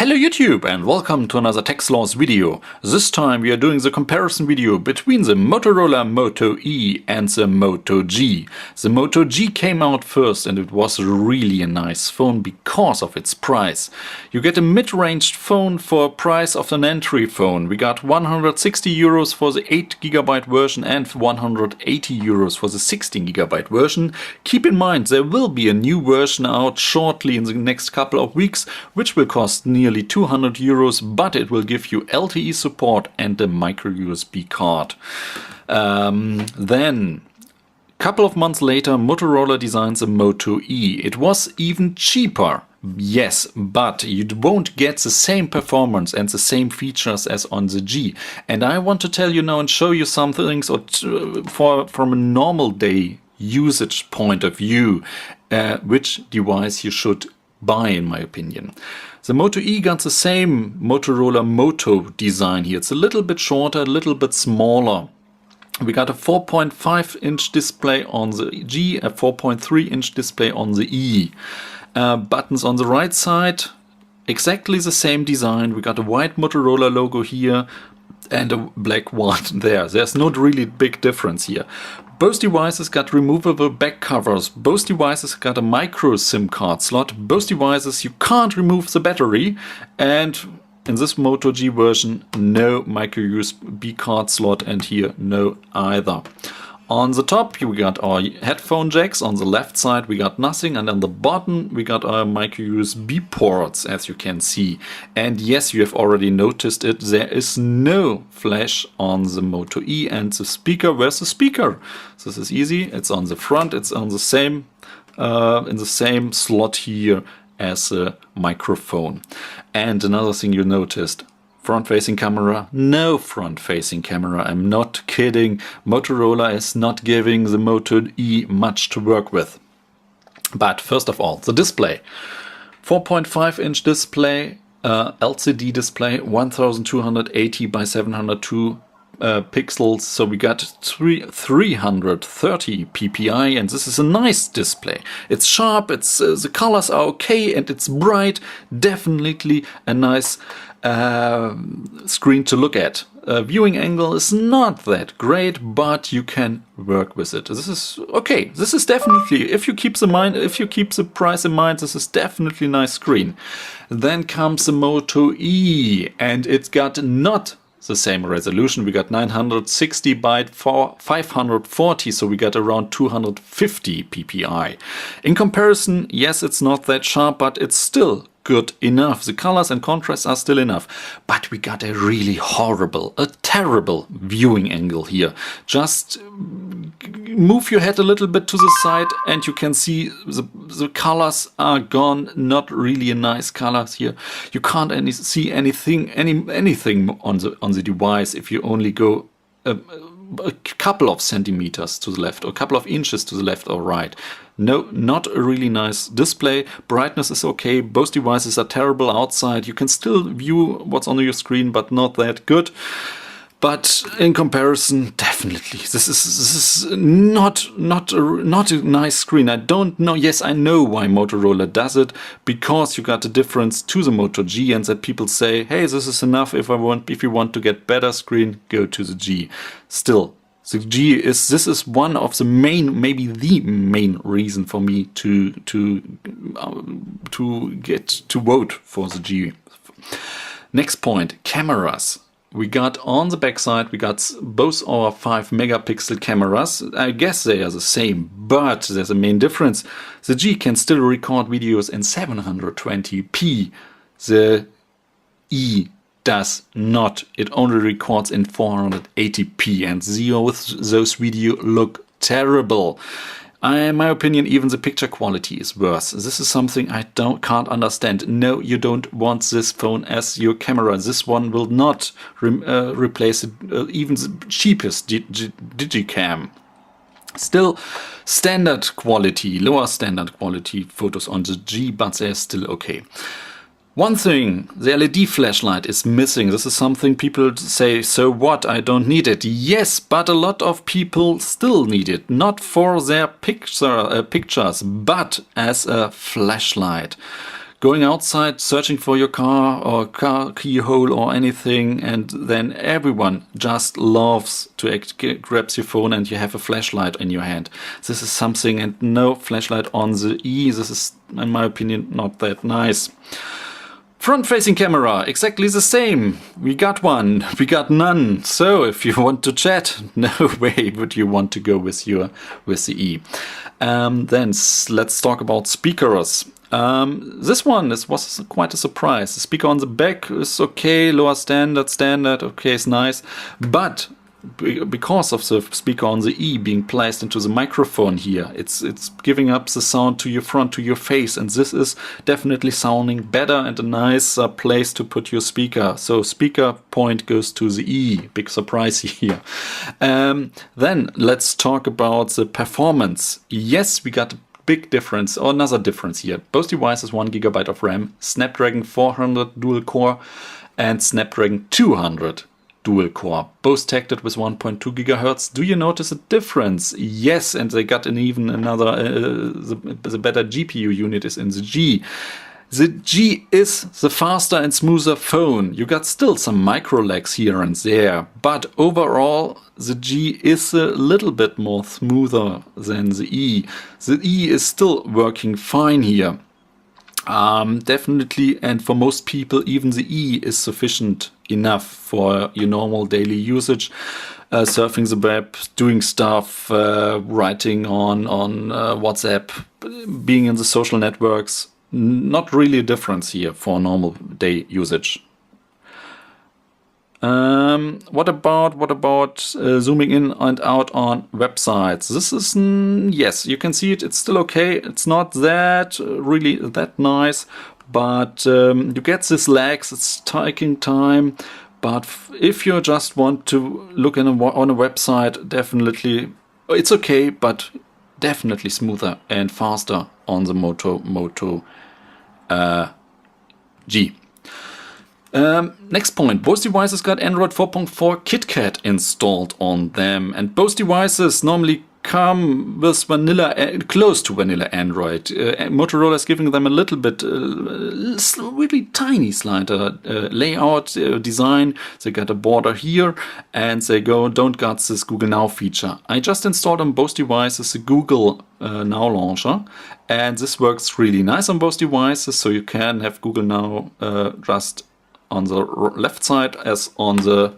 Hello YouTube and welcome to another Techsloth video. This time we are doing the comparison video between the Motorola Moto E and the Moto G. The Moto G came out first and it was really a nice phone because of its price. You get a mid-ranged phone for a price of an entry phone. We got 160 euros for the 8GB version and 180 euros for the 16GB version. Keep in mind there will be a new version out shortly in the next couple of weeks which will cost nearly 200 euros, but it will give you LTE support and a micro USB card. Then, a couple of months later, Motorola designs a Moto E. It was even cheaper, yes, but you won't get the same performance and the same features as on the G. And I want to tell you now and show you some things from a normal day usage point of view, which device you should buy, in my opinion. The Moto E got the same Motorola Moto design here. It's a little bit shorter, a little bit smaller. We got a 4.5-inch display on the G, a 4.3-inch display on the E. Buttons on the right side, exactly the same design. We got a white Motorola logo here and a black one there. There's not really big difference here. Both devices got removable back covers. Both devices got a micro SIM card slot. Both devices you can't remove the battery. And in this Moto G version, no micro USB card slot, and here no either. On the top we got our headphone jacks, on the left side we got nothing, and on the bottom we got our micro USB ports, as you can see. And yes, you have already noticed it, there is no flash on the Moto E, and the speaker, where's the speaker? This is easy, it's on the front, it's on the same in the same slot here as a microphone. And another thing you noticed, front-facing camera, no front-facing camera. I'm not kidding. Motorola is not giving the Moto E much to work with. But first of all, the display. 4.5-inch display, LCD display, 1280 by 702 pixels. So we got 330 ppi, and this is a nice display. It's sharp, it's the colors are okay, and it's bright. Definitely a nice screen to look at. Viewing angle is not that great, but you can work with it. This is okay. This is definitely, if you keep the price in mind, this is definitely a nice screen. Then comes the Moto E, and it's got not the same resolution. We got 960 by 540, so we got around 250 ppi. In comparison, yes, it's not that sharp, but it's still good enough. The colors and contrasts are still enough. But we got a really horrible, a terrible viewing angle here. Just move your head a little bit to the side and you can see the colors are gone. Not really a nice colors here. You can't see anything on the device if you only go a couple of centimeters to the left or a couple of inches to the left or right. No, not a really nice display. Brightness is okay. Both devices are terrible outside. You can still view what's on your screen, but not that good. But in comparison, definitely, this is not a nice screen. I don't know. Yes, I know why Motorola does it, because you got a difference to the Moto G, and that people say, hey, this is enough. If you want to get better screen, go to the G. Still, the G this is one of the main, maybe the main reason for me to vote for the G. Next point, cameras. We got on the backside, we got both our 5-megapixel cameras. I guess they are the same, but there's a main difference. The G can still record videos in 720p. The E does not. It only records in 480p, and those videos look terrible. In my opinion, even the picture quality is worse. This is something I can't understand. No, you don't want this phone as your camera. This one will not replace even the cheapest digicam. Still standard quality, lower standard quality photos on the G, but they're still okay. One thing, the LED flashlight is missing. This is something people say, so what, I don't need it. Yes, but a lot of people still need it. Not for their pictures, but as a flashlight. going outside, searching for your car or car keyhole or anything, and then everyone just loves to grabs your phone and you have a flashlight in your hand. This is something, and no flashlight on the E. This is, in my opinion, not that nice. Front-facing camera, exactly the same. We got one, we got none. So if you want to chat, no way would you want to go with the E. Then let's talk about speakers. This was quite a surprise. The speaker on the back is okay, lower standard, okay, it's nice. But because of the speaker on the E being placed into the microphone here, it's giving up the sound to your front, to your face, and this is definitely sounding better and a nice place to put your speaker. So speaker point goes to the E. Big surprise here. Then let's talk about the performance. Yes, we got a big difference, or another difference here. Both devices 1 GB of RAM, Snapdragon 400 dual core and Snapdragon 200 dual core, both tagged with 1.2 GHz. Do you notice a difference? Yes, and they got even another, the better GPU unit is in the G. The G is the faster and smoother phone. You got still some micro lags here and there, but overall the G is a little bit more smoother than the E. The E is still working fine here. Definitely, and for most people even the E is sufficient enough for your normal daily usage, surfing the web, doing stuff, writing on WhatsApp, being in the social networks. Not really a difference here for normal day usage. What about zooming in and out on websites? This is, yes, you can see it, it's still okay. It's not that really that nice, but you get this lags, it's taking time. But if you just want to look on a website, definitely it's okay, but definitely smoother and faster on the Moto G. Next point, both devices got Android 4.4 KitKat installed on them, and both devices normally come with close to vanilla Android. Motorola is giving them a little bit, really tiny slider layout design. They got a border here, and they don't got this Google Now feature. I just installed on both devices the Google Now launcher, and this works really nice on both devices. So you can have Google Now just on the left side as on the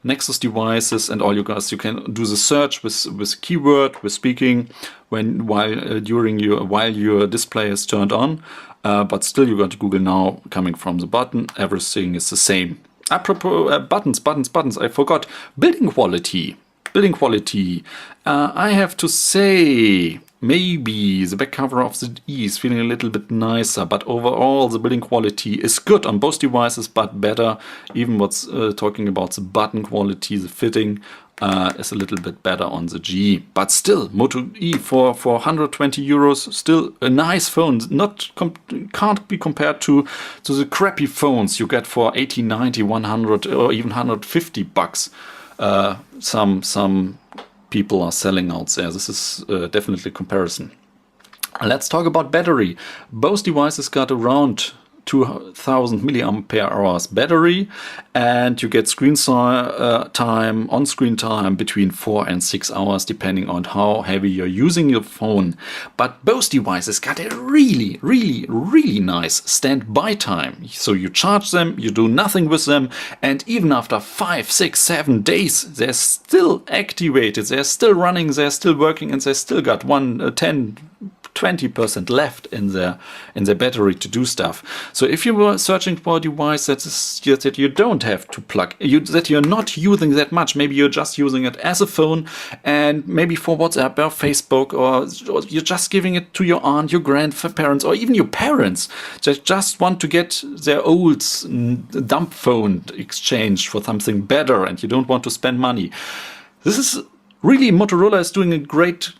Nexus devices, and all you guys, you can do the search with keyword, with speaking while your display is turned on, but still you got Google Now coming from the button. Everything is the same. Apropos buttons, I forgot. Building quality. I have to say, maybe the back cover of the E is feeling a little bit nicer, but overall the building quality is good on both devices, but better. Even what's talking about the button quality, the fitting is a little bit better on the G. But still, Moto E for 120 euros, still a nice phone. Can't be compared to the crappy phones you get for 80, 90, 100 or even 150 bucks. Some people are selling out there. This is definitely a comparison. Let's talk about battery. Both devices got around 2000 milliampere hours battery, and you get screen time, on-screen time between 4 and 6 hours depending on how heavy you're using your phone. But both devices got a really nice standby time. So you charge them, you do nothing with them, and even after 5, 6, 7 days they're still activated, they're still running, they're still working, and they still got 20% left in their battery to do stuff. So if you were searching for a device that you don't have to plug, that you're not using that much, maybe you're just using it as a phone and maybe for WhatsApp or Facebook, or you're just giving it to your aunt, your grandparents, or even your parents that just want to get their old dump phone exchanged for something better and you don't want to spend money. This is really, Motorola is doing a great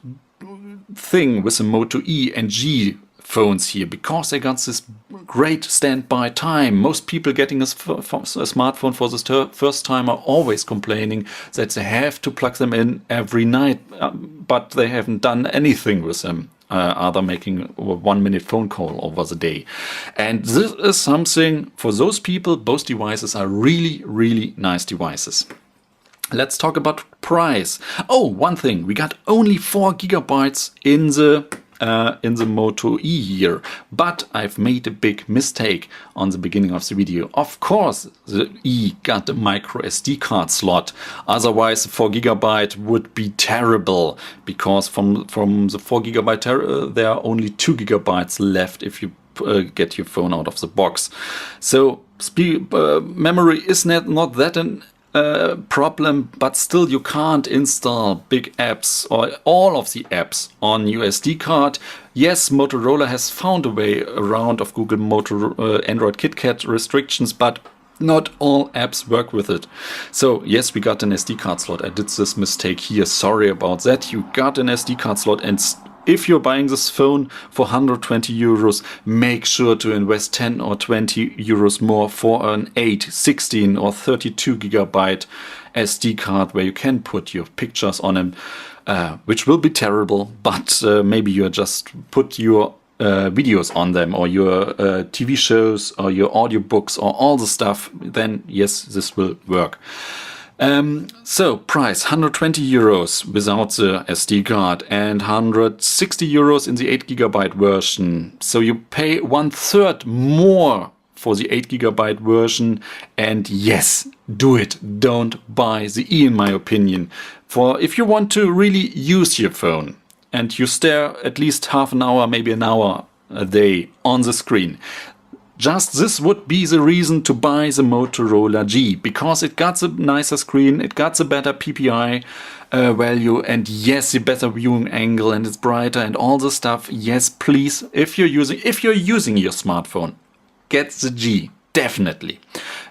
thing with the Moto E and G phones here, because they got this great standby time. Most people getting a smartphone for the first time are always complaining that they have to plug them in every night, but they haven't done anything with them other making a 1-minute phone call over the day. And this is something for those people. Both devices are really, really nice devices. Let's talk about price. Oh, one thing, we got only 4 gigabytes in the Moto E here, but I've made a big mistake on the beginning of the video. Of course, the E got a micro SD card slot. Otherwise, 4 gigabyte would be terrible, because from the 4 gigabyte there are only 2 gigabytes left if you get your phone out of the box. So memory is not that an problem, but still you can't install big apps or all of the apps on USD card. Yes, Motorola has found a way around of Google Android KitKat restrictions, but not all apps work with it. So yes, we got an SD card slot. I did this mistake here. Sorry about that. You got an SD card slot, and if you're buying this phone for 120 euros, make sure to invest 10 or 20 euros more for an 8, 16 or 32 gigabyte SD card where you can put your pictures on them, which will be terrible, but maybe you just put your videos on them, or your TV shows or your audiobooks or all the stuff, then yes, this will work. So price 120 euros without the SD card and 160 euros in the 8 gigabyte version. So you pay 1/3 more for the 8 gigabyte version. And yes, do it. Don't buy the E, in my opinion. For if you want to really use your phone and you stare at least half an hour, maybe an hour a day on the screen, just this would be the reason to buy the Motorola G, because it got the nicer screen, it got the better PPI value, and yes, the better viewing angle, and it's brighter and all the stuff. Yes, please, if you're using your smartphone, get the G, definitely.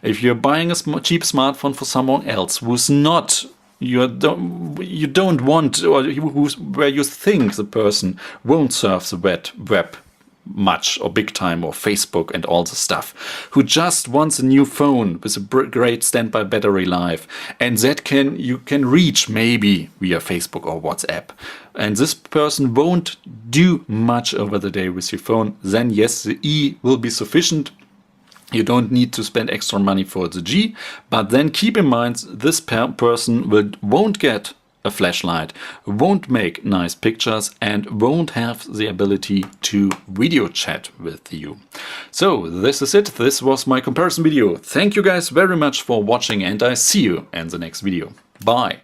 If you're buying a cheap smartphone for someone else who's not, you don't want, or where you think the person won't surf the web much or big time, or Facebook and all the stuff, who just wants a new phone with a great standby battery life, and that you can reach maybe via Facebook or WhatsApp, and this person won't do much over the day with your phone, then yes, the E will be sufficient. You don't need to spend extra money for the G, but then keep in mind this person won't get a flashlight, won't make nice pictures, and won't have the ability to video chat with you. So this is it. This was my comparison video. Thank you guys very much for watching, and I see you in the next video. Bye.